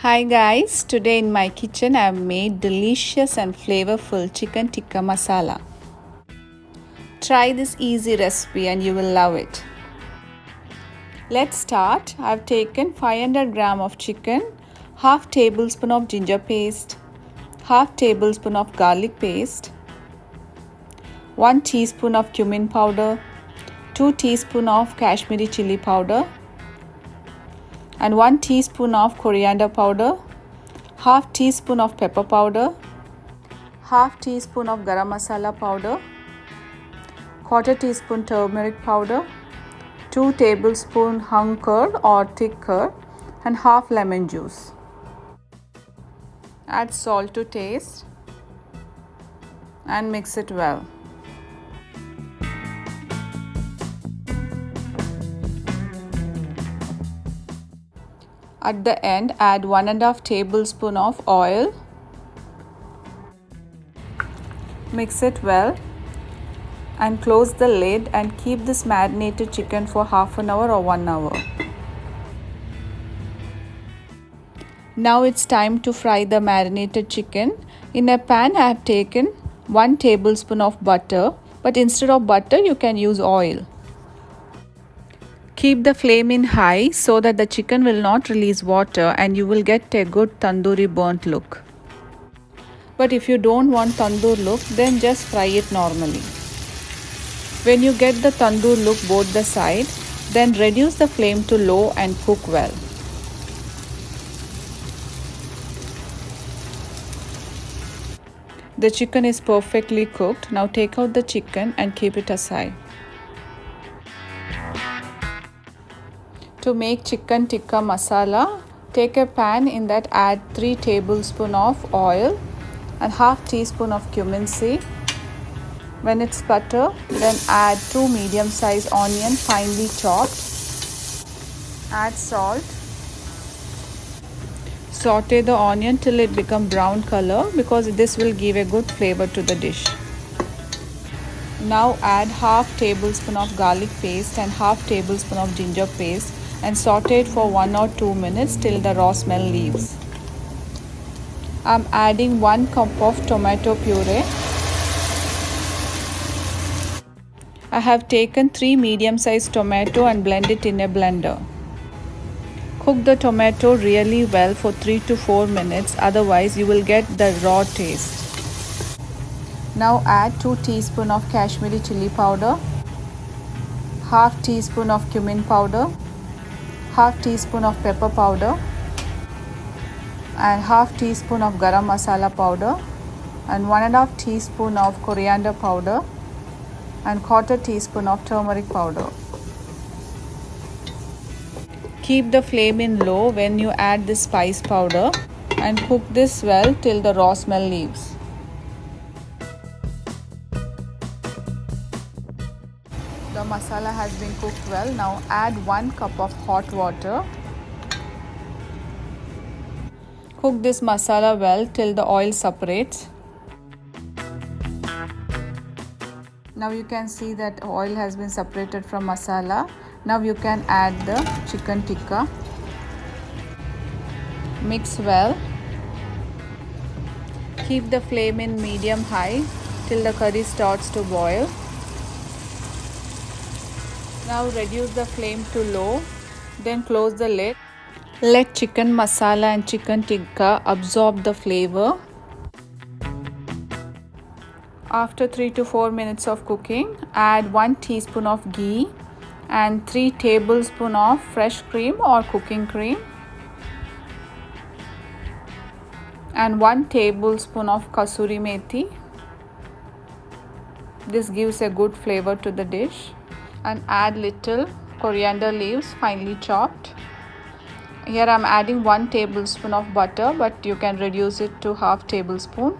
Hi guys, today in my kitchen I have made delicious and flavorful chicken tikka masala. Try this easy recipe and you will love it. Let's start. I have taken 500 gram of chicken, half tablespoon of ginger paste, half tablespoon of garlic paste, 1 teaspoon of cumin powder, 2 teaspoon of Kashmiri chilli powder, and 1 teaspoon of coriander powder, half teaspoon of pepper powder, half teaspoon of garam masala powder, quarter teaspoon turmeric powder, 2 tablespoon hung curd or thick curd, and half lemon juice. Add salt to taste and mix it well. At the end, add 1.5 tablespoon of oil. Mix it well and close the lid and keep this marinated chicken for half an hour or 1 hour. Now it's time to fry the marinated chicken. In a pan, I have taken 1 tablespoon of butter, but instead of butter, you can use oil. Keep the flame in high so that the chicken will not release water and you will get a good tandoori burnt look. But if you don't want tandoor look, then just fry it normally. When you get the tandoor look both the side, then reduce the flame to low and cook well. The chicken is perfectly cooked. Now take out the chicken and keep it aside. To make chicken tikka masala, take a pan. In that add 3 tablespoons of oil and half teaspoon of cumin seed. When it's butter, then add 2 medium-sized onion finely chopped. Add salt. Saute the onion till it becomes brown color because this will give a good flavor to the dish. Now add half tablespoon of garlic paste and half tablespoon of ginger paste and saute it for 1 or 2 minutes till the raw smell leaves. I'm adding 1 cup of tomato puree. I have taken 3 medium-sized tomato and blend it in a blender. Cook the tomato really well for 3 to 4 minutes, otherwise you will get the raw taste. Now add 2 teaspoons of Kashmiri chilli powder, half teaspoon of cumin powder, half teaspoon of pepper powder, and half teaspoon of garam masala powder, and 1.5 teaspoon of coriander powder, and quarter teaspoon of turmeric powder. Keep the flame in low when you add this spice powder and cook this well till the raw smell leaves. The masala has been cooked well. Now add 1 cup of hot water. Cook this masala well till the oil separates. Now you can see that oil has been separated from masala. Now you can add the chicken tikka. Mix well. Keep the flame in medium-high till the curry starts to boil. Now reduce the flame to low, then close the lid. Let chicken masala and chicken tikka absorb the flavor. After 3 to 4 minutes of cooking, add 1 teaspoon of ghee and 3 tablespoons of fresh cream or cooking cream and 1 tablespoon of kasuri methi. This gives a good flavor to the dish. And add little coriander leaves finely chopped. Here I am adding 1 tablespoon of butter, but you can reduce it to half tablespoon.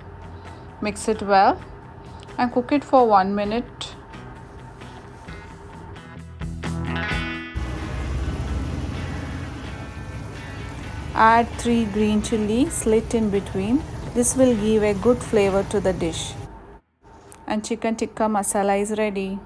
Mix it well and cook it for 1 minute. Add 3 green chilli slit in between. This will give a good flavor to the dish. And chicken tikka masala is ready.